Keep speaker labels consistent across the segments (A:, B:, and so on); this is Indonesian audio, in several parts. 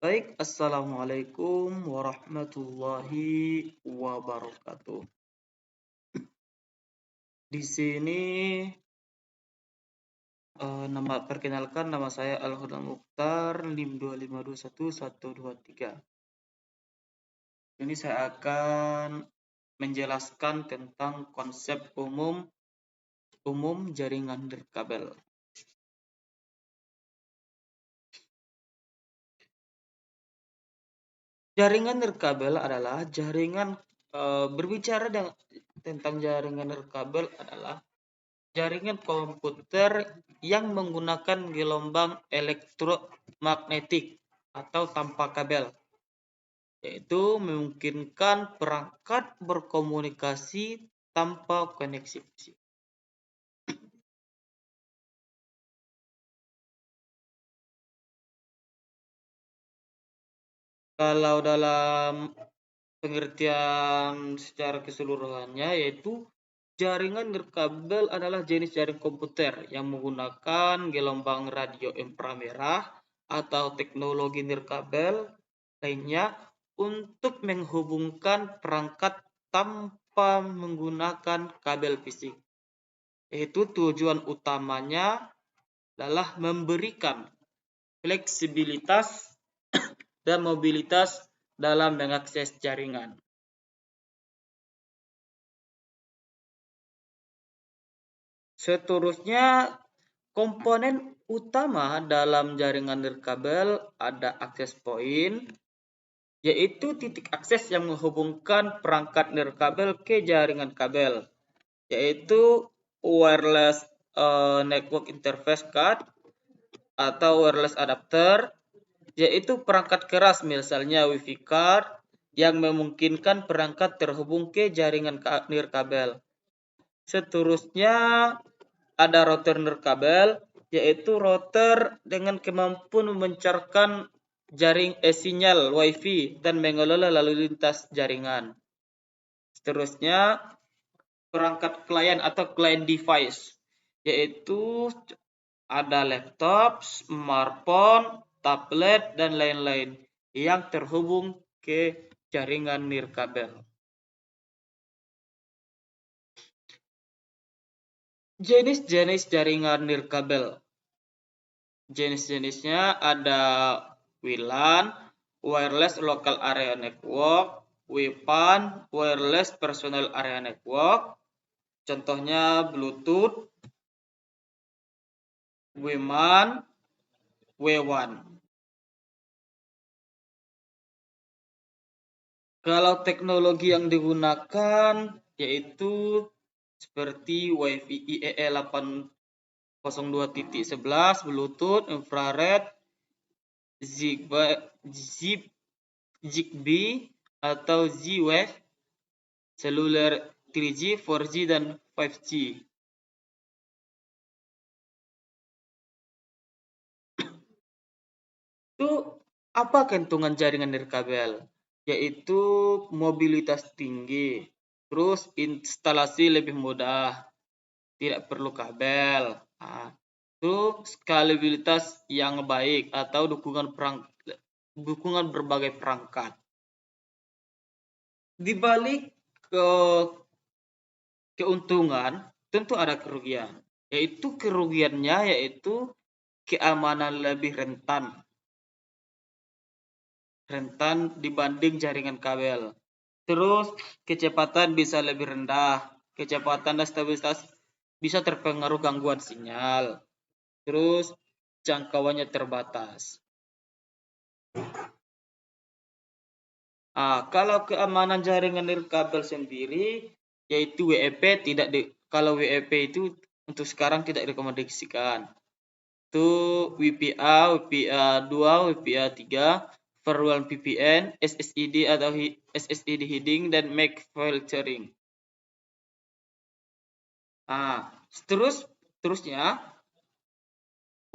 A: Baik, Assalamualaikum warahmatullahi wabarakatuh. Di sini perkenalkan nama saya Al-Huda Mukhtar, NIM 2521123. Ini saya akan menjelaskan tentang konsep umum jaringan nirkabel. Jaringan nirkabel adalah berbicara tentang jaringan nirkabel adalah jaringan komputer yang menggunakan gelombang elektromagnetik atau tanpa kabel, yaitu memungkinkan perangkat berkomunikasi tanpa koneksi fisik. Kalau dalam pengertian secara keseluruhannya, yaitu jaringan nirkabel adalah jenis jaring komputer yang menggunakan gelombang radio inframerah atau teknologi nirkabel lainnya untuk menghubungkan perangkat tanpa menggunakan kabel fisik. Yaitu tujuan utamanya adalah memberikan fleksibilitas dan mobilitas dalam mengakses jaringan. Seterusnya, komponen utama dalam jaringan nirkabel ada akses point, yaitu titik akses yang menghubungkan perangkat nirkabel ke jaringan kabel, yaitu wireless network interface card atau wireless adapter, yaitu perangkat keras misalnya Wi-Fi card yang memungkinkan perangkat terhubung ke jaringan nirkabel. Seterusnya ada router nirkabel, yaitu router dengan kemampuan memancarkan sinyal Wi-Fi dan mengelola lalu lintas jaringan. Seterusnya perangkat klien atau client device, yaitu ada laptop, smartphone, tablet, dan lain-lain yang terhubung ke jaringan nirkabel. Jenis-jenis jaringan nirkabel. Jenis-jenisnya ada WLAN, Wireless Local Area Network, WPAN, Wireless Personal Area Network, contohnya Bluetooth, WMAN, W1. Kalau teknologi yang digunakan yaitu seperti Wi-Fi IEE 802.11, Bluetooth, infrared, Zigbee atau Z-Wave, seluler 3G, 4G, dan 5G. Itu apa keuntungan jaringan nirkabel? Yaitu mobilitas tinggi, terus instalasi lebih mudah, tidak perlu kabel, itu skalabilitas yang baik atau dukungan berbagai perangkat. Di balik keuntungan tentu ada kerugian, yaitu kerugiannya yaitu keamanan lebih rentan dibanding jaringan kabel. Terus kecepatan bisa lebih rendah, kecepatan dan stabilitas bisa terpengaruh gangguan sinyal. Terus jangkauannya terbatas. Kalau keamanan jaringan nirkabel sendiri yaitu WEP kalau WEP itu untuk sekarang tidak direkomendasikan. Itu WPA, WPA 2, WPA 3, Firewall VPN, SSID atau SSID hiding, dan MAC filtering. Terusnya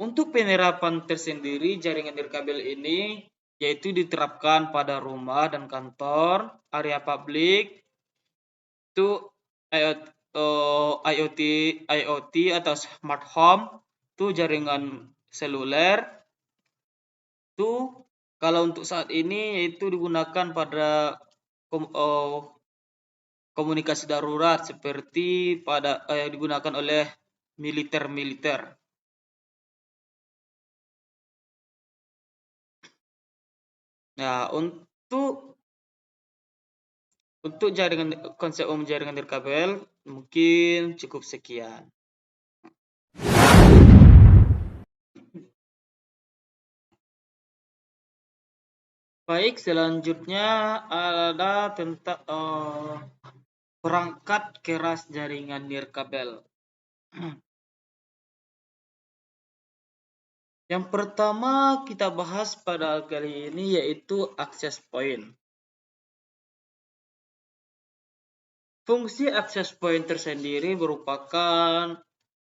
A: untuk penerapan tersendiri jaringan nirkabel ini yaitu diterapkan pada rumah dan kantor, area publik, itu IoT atau smart home, itu jaringan seluler, itu Kalau untuk saat ini itu digunakan pada komunikasi darurat seperti pada digunakan oleh militer-militer. Nah, untuk jaringan konsep umum jaringan nirkabel mungkin cukup sekian. Baik, selanjutnya ada tentang perangkat keras jaringan nirkabel. Yang pertama kita bahas pada kali ini yaitu access point. Fungsi access point tersendiri merupakan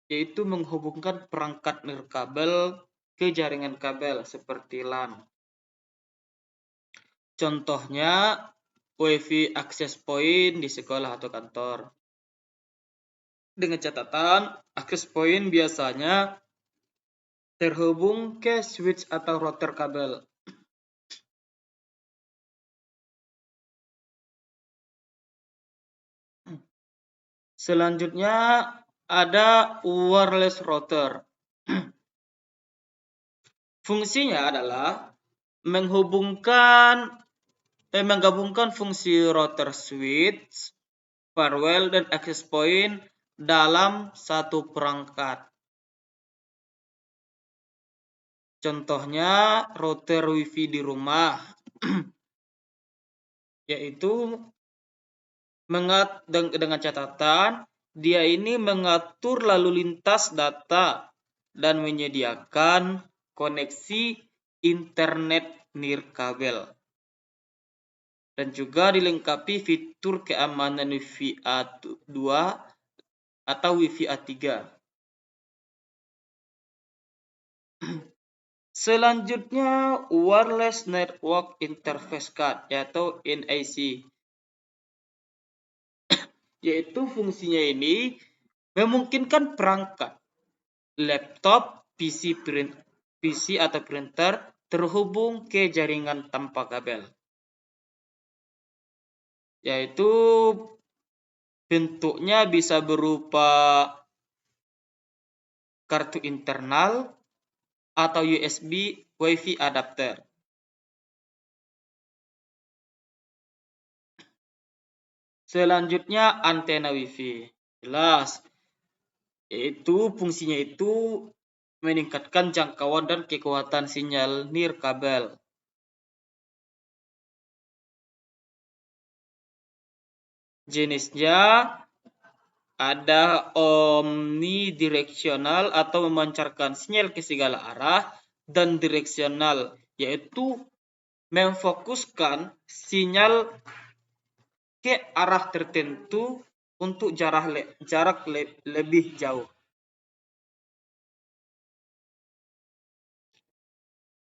A: yaitu menghubungkan perangkat nirkabel ke jaringan kabel seperti LAN. Contohnya WiFi access point di sekolah atau kantor. Dengan catatan, access point biasanya terhubung ke switch atau router kabel. Selanjutnya ada wireless router. Fungsinya adalah menggabungkan fungsi router switch, firewall, dan access point dalam satu perangkat. Contohnya router WiFi di rumah, yaitu dengan catatan dia ini mengatur lalu lintas data dan menyediakan koneksi internet nirkabel. Dan juga dilengkapi fitur keamanan WiFi A2 atau WiFi A3. Selanjutnya Wireless Network Interface Card atau NIC. Yaitu fungsinya ini memungkinkan perangkat laptop, PC atau printer terhubung ke jaringan tanpa kabel. Yaitu bentuknya bisa berupa kartu internal atau USB WiFi adapter. Selanjutnya antena WiFi. Jelas, yaitu fungsinya itu meningkatkan jangkauan dan kekuatan sinyal nirkabel. Jenisnya ada omnidirectional atau memancarkan sinyal ke segala arah, dan direksional yaitu memfokuskan sinyal ke arah tertentu untuk jarak lebih jauh.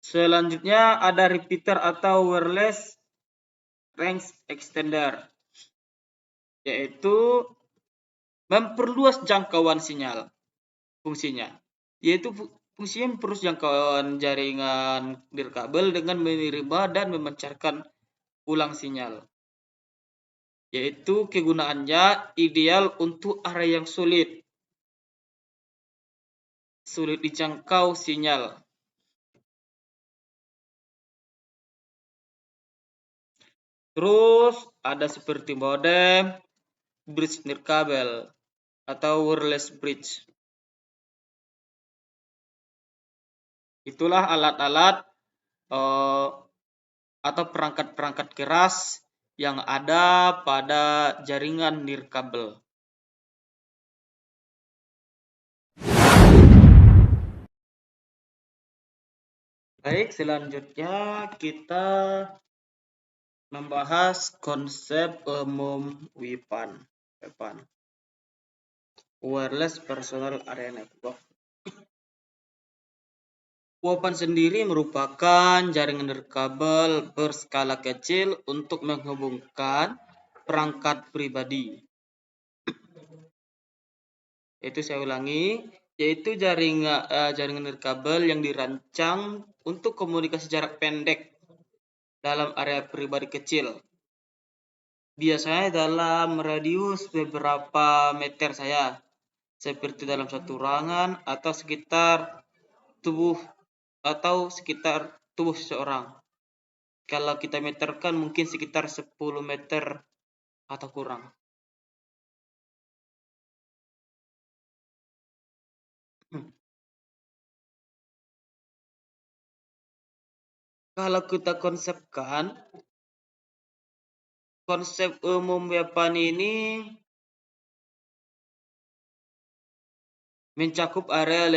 A: Selanjutnya ada repeater atau wireless range extender, yaitu memperluas jangkauan sinyal. Fungsinya yaitu fungsinya memperluas jangkauan jaringan nirkabel dengan menerima dan memancarkan ulang sinyal. Yaitu kegunaannya ideal untuk area yang sulit dijangkau sinyal. Terus ada seperti modem, bridge nirkabel atau wireless bridge. Itulah alat-alat atau perangkat-perangkat keras yang ada pada jaringan nirkabel. Baik, selanjutnya kita membahas konsep umum WPAN. Wireless Personal Area Network. WPAN sendiri merupakan jaringan nirkabel berskala kecil untuk menghubungkan perangkat pribadi. Saya ulangi, yaitu jaringan nirkabel yang dirancang untuk komunikasi jarak pendek dalam area pribadi kecil. Biasanya dalam radius beberapa meter saja, seperti dalam satu ruangan sekitar tubuh seseorang. Kalau kita meterkan mungkin sekitar 10 meter atau kurang. Kalau kita konsepkan, konsep umum weapon ini mencakup area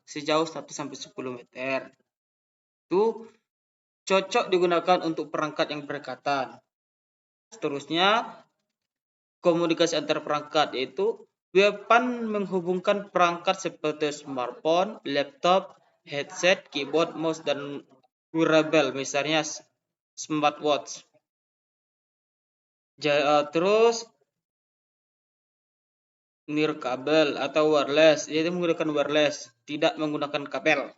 A: sejauh 1 sampai 10 meter. Itu cocok digunakan untuk perangkat yang berdekatan. Seterusnya, komunikasi antar perangkat, yaitu weapon menghubungkan perangkat seperti smartphone, laptop, headset, keyboard, mouse, dan wearable, misalnya smartwatch. Terus nirkabel atau wireless, yaitu menggunakan wireless, tidak menggunakan kabel.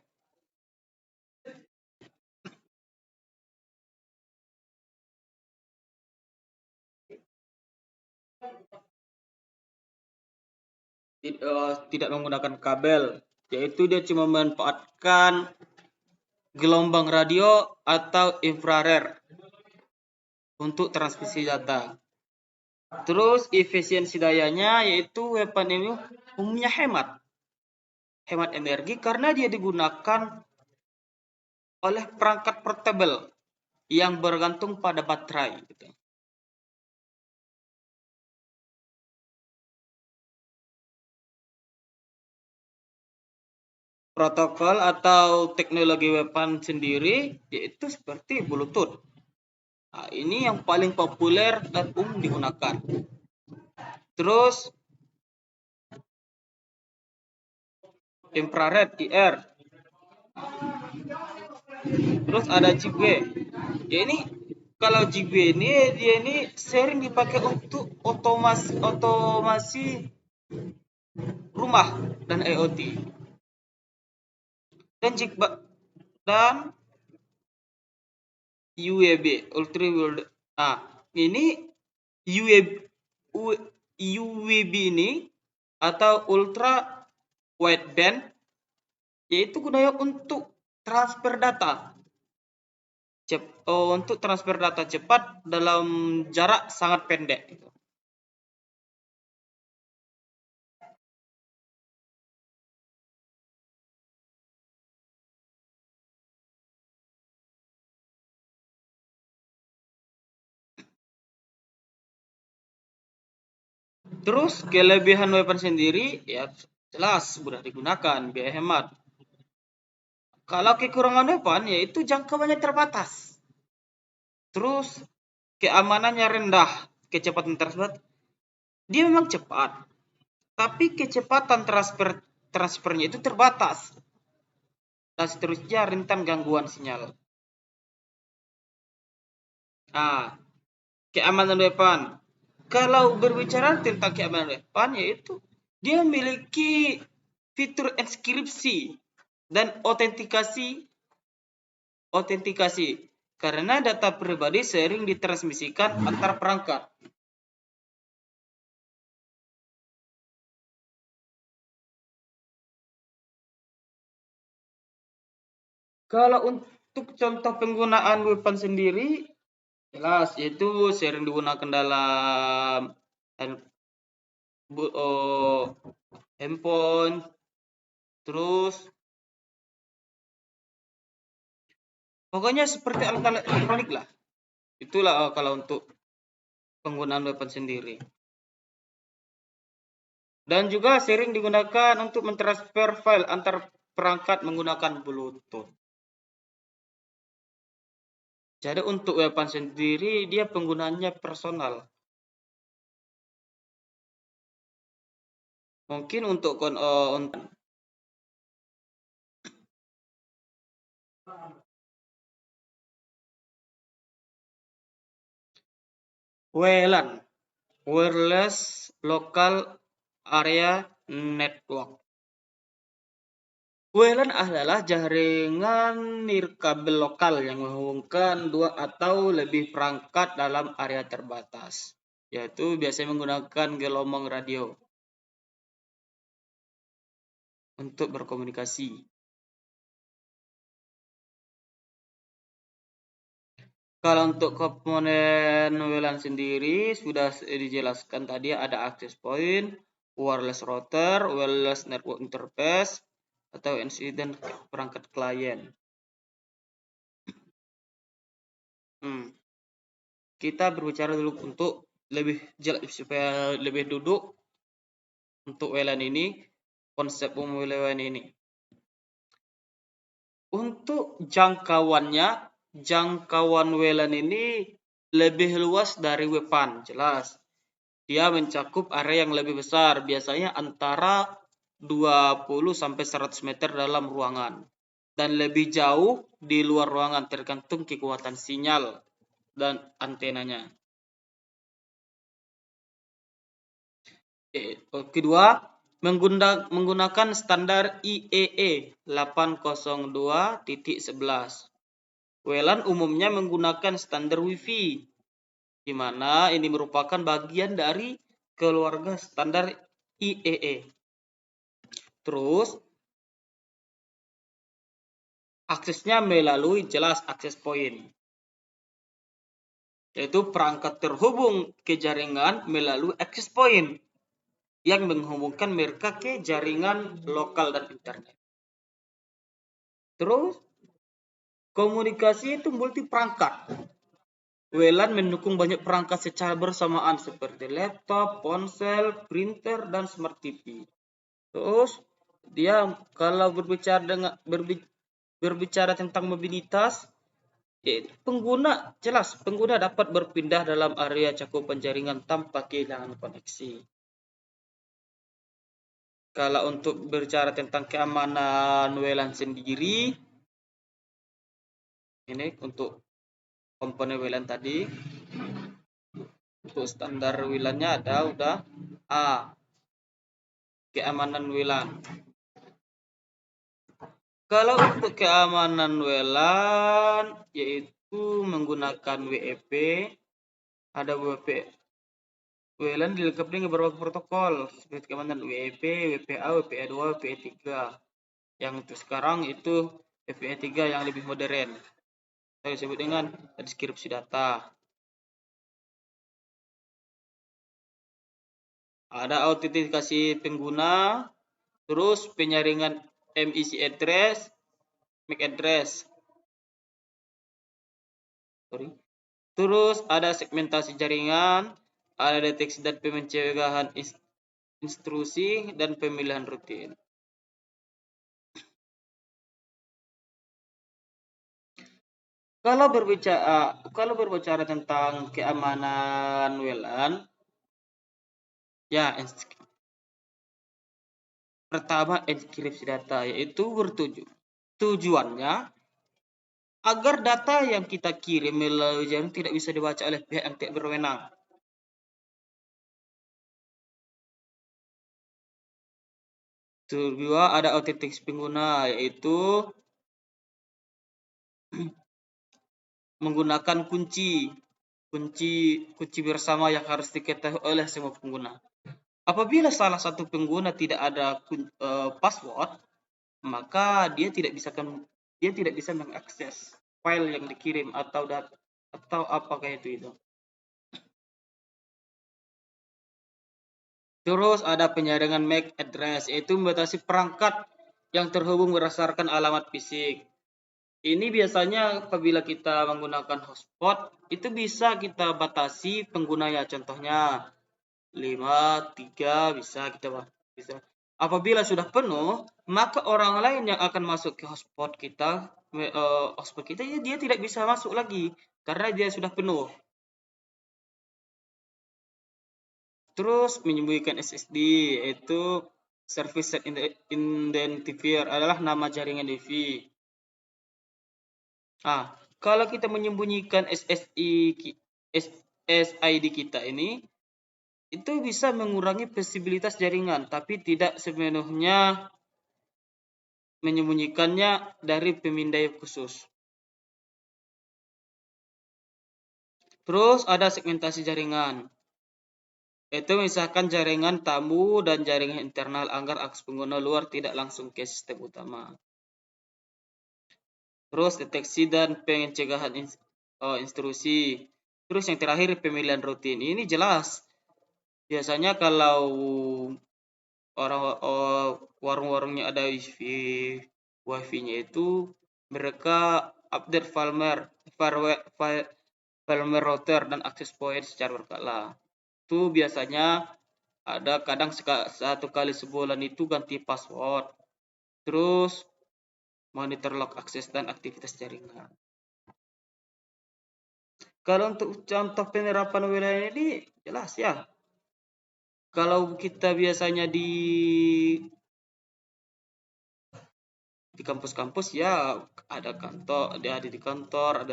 A: Tidak menggunakan kabel, yaitu dia cuma memanfaatkan gelombang radio atau infrared untuk transmisi data. Terus efisiensi dayanya, yaitu weapon ini umumnya hemat energi karena dia digunakan oleh perangkat portable yang bergantung pada baterai gitu. Protokol atau teknologi weapon sendiri yaitu seperti Bluetooth. Nah, ini yang paling populer dan umum digunakan. Terus infrared IR. Terus ada Zigbee. Ya ini kalau Zigbee ini dia ini sering dipakai untuk otomasi rumah dan IoT. Dan Zigbee dan UWB ultra wide. Nah, ini UWB ini atau ultra wideband yaitu gunanya untuk transfer data. Untuk transfer data cepat dalam jarak sangat pendek. Terus kelebihan weapon sendiri ya jelas mudah digunakan, biaya hemat. Kalau kekurangan weapon yaitu jangkauannya terbatas. Terus keamanannya rendah, kecepatan tersebut dia memang cepat, tapi kecepatan transfernya itu terbatas. Dan seterusnya rentan gangguan sinyal. Nah, keamanan weapon. Kalau berbicara tentang keamanan weapon yaitu dia memiliki fitur enkripsi dan autentikasi karena data pribadi sering ditransmisikan antar perangkat. Kalau untuk contoh penggunaan weapon sendiri jelas yaitu sering digunakan dalam handphone, terus pokoknya seperti alat-alat elektronik lah. Itulah kalau untuk penggunaan weapon sendiri. Dan juga sering digunakan untuk mentransfer file antar perangkat menggunakan Bluetooth. Jadi untuk weapon sendiri dia penggunaannya personal. Mungkin untuk WLAN, Wireless Local Area Network. WLAN adalah jaringan nirkabel lokal yang menghubungkan dua atau lebih perangkat dalam area terbatas, yaitu biasanya menggunakan gelombang radio untuk berkomunikasi. Kalau untuk komponen WLAN sendiri sudah dijelaskan tadi, ada access point, wireless router, wireless network interface, atau incident perangkat klien. Kita berbicara dulu untuk lebih jelas supaya lebih duduk untuk WLAN ini, konsep umum WLAN ini. Untuk jangkauan WLAN ini lebih luas dari WPAN, jelas. Dia mencakup area yang lebih besar, biasanya antara 20 sampai 100 meter dalam ruangan, dan lebih jauh di luar ruangan tergantung kekuatan sinyal dan antenanya. Kedua, menggunakan standar IEE 802.11. WLAN umumnya menggunakan standar Wi-Fi, di mana ini merupakan bagian dari keluarga standar IEE. Terus, aksesnya melalui jelas akses point, yaitu perangkat terhubung ke jaringan melalui access point yang menghubungkan mereka ke jaringan lokal dan internet. Terus, komunikasi itu multi perangkat. WLAN mendukung banyak perangkat secara bersamaan seperti laptop, ponsel, printer, dan smart TV. Terus, dia kalau berbicara tentang mobilitas, pengguna dapat berpindah dalam area cakupan jaringan tanpa kehilangan koneksi. Kalau untuk berbicara tentang keamanan WLAN sendiri, ini untuk komponen WLAN tadi. Untuk standar WLAN-nya ada udah A, keamanan WLAN. Kalau untuk keamanan WLAN yaitu menggunakan WEP, ada WEP. WLAN dilengkapi dengan beberapa protokol seperti keamanan WEP, WPA, WPA2, WPA3. Yang untuk sekarang itu WPA3 yang lebih modern. Saya disebut dengan deskripsi data. Ada autentikasi pengguna, terus penyaringan MIC address, MAC address. Terus ada segmentasi jaringan, ada deteksi dan pencegahan intrusi, dan pemilihan rutin. Kalau berbicara tentang keamanan WLAN, ya pertama enkripsi data, yaitu tujuannya agar data yang kita kirim melalui jaringan tidak bisa dibaca oleh pihak yang tidak berwenang. Kedua, ada autentikasi pengguna, yaitu menggunakan kunci bersama yang harus diketahui oleh semua pengguna. Apabila salah satu pengguna tidak ada password, maka dia tidak bisa mengakses file yang dikirim atau apakah itu. Terus ada penyaringan MAC address, yaitu membatasi perangkat yang terhubung berdasarkan alamat fisik. Ini biasanya apabila kita menggunakan hotspot, itu bisa kita batasi penggunanya. Contohnya 5, 3 bisa kita bisa. Apabila sudah penuh, maka orang lain yang akan masuk ke hotspot kita dia tidak bisa masuk lagi karena dia sudah penuh. Terus menyembunyikan SSD, yaitu Service Set Identifier, adalah nama jaringan DV. Kalau kita menyembunyikan SSID kita ini, itu bisa mengurangi visibilitas jaringan, tapi tidak sepenuhnya menyembunyikannya dari pemindai khusus. Terus ada segmentasi jaringan. Itu misalkan jaringan tamu dan jaringan internal agar akses pengguna luar tidak langsung ke sistem utama. Terus deteksi dan pencegahan instruksi. Terus yang terakhir pemilihan rutin. Ini jelas. Biasanya kalau orang warung-warungnya ada wifi-nya itu mereka update firmware router dan access point secara berkala. Itu biasanya ada kadang satu kali sebulan itu ganti password. Terus monitor log akses dan aktivitas jaringan. Kalau untuk contoh penerapan wilayah ini jelas ya. Kalau kita biasanya di kampus-kampus ya ada kantor, ada di kantor,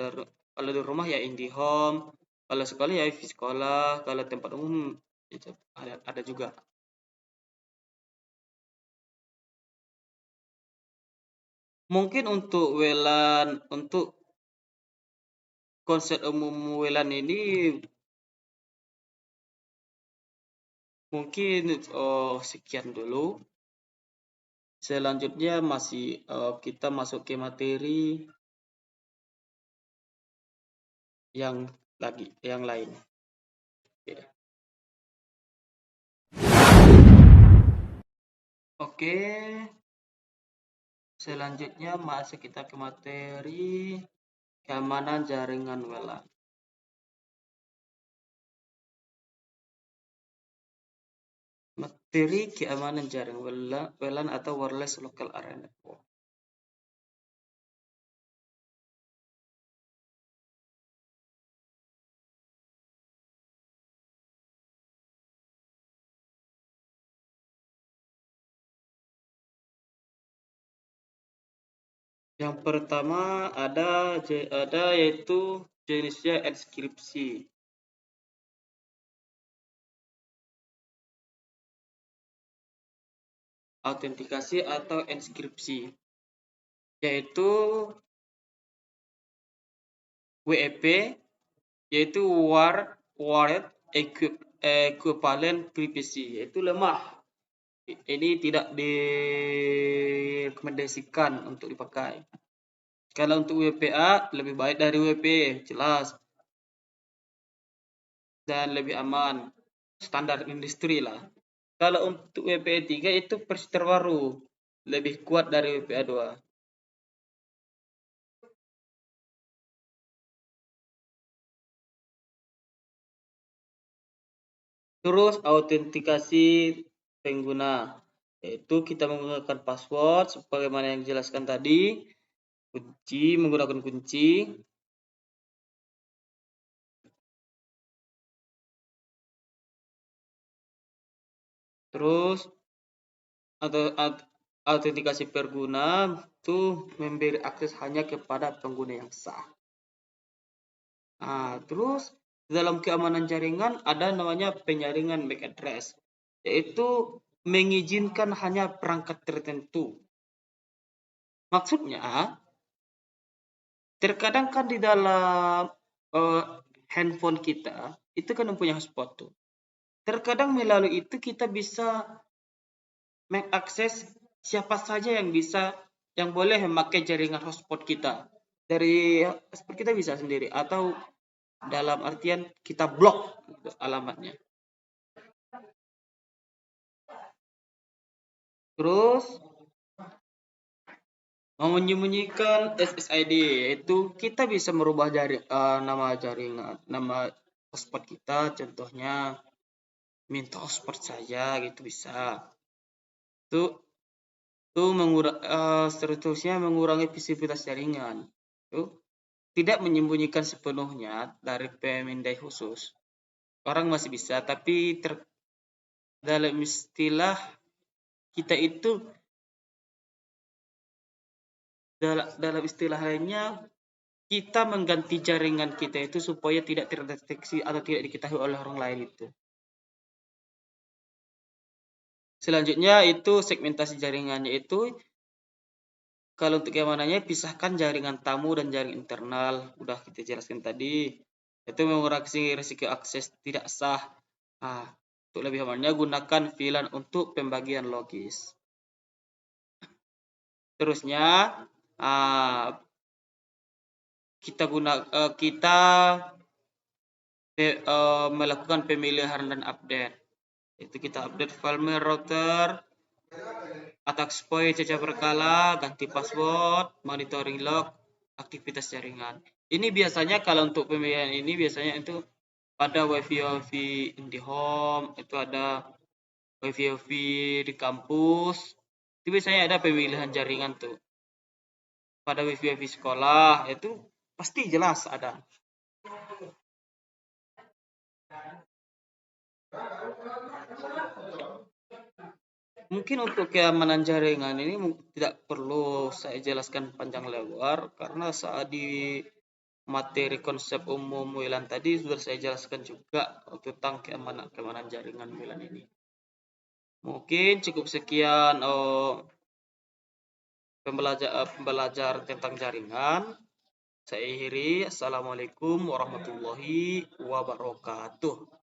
A: kalau di rumah ya IndiHome, kalau sekolah ya wifi sekolah, kalau tempat umum itu ada juga. Mungkin untuk WLAN, untuk konsep umum WLAN ini mungkin sekian dulu. Selanjutnya masih kita masuk ke materi yang lain. Oke. Selanjutnya masuk kita ke materi keamanan jaringan WLAN. Materi keamanan jaringan WLAN atau Wireless Local Area Network. Yang pertama ada yaitu jenisnya enskripsi. Autentikasi atau enskripsi, yaitu WEP, yaitu Word Equivalent Privacy, yaitu lemah. Ini tidak direkomendasikan untuk dipakai. Kalau untuk WPA lebih baik dari WP, jelas. Dan lebih aman, standar industri lah. Kalau untuk WPA 3 itu versi terbaru, lebih kuat dari WPA 2. Terus autentikasi pengguna, yaitu kita menggunakan password sebagaimana yang dijelaskan tadi, menggunakan kunci. Terus autentikasi pengguna itu memberi akses hanya kepada pengguna yang sah. Nah, terus dalam keamanan jaringan ada namanya penyaringan MAC address, yaitu mengizinkan hanya perangkat tertentu. Maksudnya, terkadang kan di dalam handphone kita itu kan mempunyai hotspot tuh. Terkadang melalui itu kita bisa mengakses siapa saja yang boleh memakai jaringan hotspot kita. Dari hotspot kita bisa sendiri atau dalam artian kita blok gitu, alamatnya. Terus menyembunyikan SSID, yaitu kita bisa merubah nama jaringan, nama hotspot kita, contohnya minta hotspot saja gitu bisa. Itu seterusnya mengurangi visibilitas jaringan. Itu tidak menyembunyikan sepenuhnya dari pemindai khusus. Orang masih bisa, tapi dalam istilah kita itu dalam istilah lainnya kita mengganti jaringan kita itu supaya tidak terdeteksi atau tidak diketahui oleh orang lain itu. Selanjutnya itu segmentasi jaringannya itu Kalau untuk keamanannya, pisahkan jaringan tamu dan jaringan internal. Udah kita jelaskan tadi. Itu mengurangi risiko akses tidak sah. Nah, untuk lebih amannya gunakan VLAN untuk pembagian logis. Terusnya, kita melakukan pemilihan dan update. Itu kita update firmware router, attack exploit cacat berkala, ganti password, monitoring log, aktivitas jaringan. Ini biasanya kalau untuk pemilihan ini biasanya itu ada wifi di home, itu ada wifi di kampus. Itu biasanya ada pemilihan jaringan tuh. Pada wifi sekolah itu pasti jelas ada. Mungkin untuk keamanan jaringan ini tidak perlu saya jelaskan panjang lebar karena saat di materi konsep umum WLAN tadi sudah saya jelaskan juga tentang keamanan jaringan WLAN ini. Mungkin cukup sekian pembelajaran tentang jaringan. Saya akhiri. Assalamualaikum warahmatullahi wabarakatuh.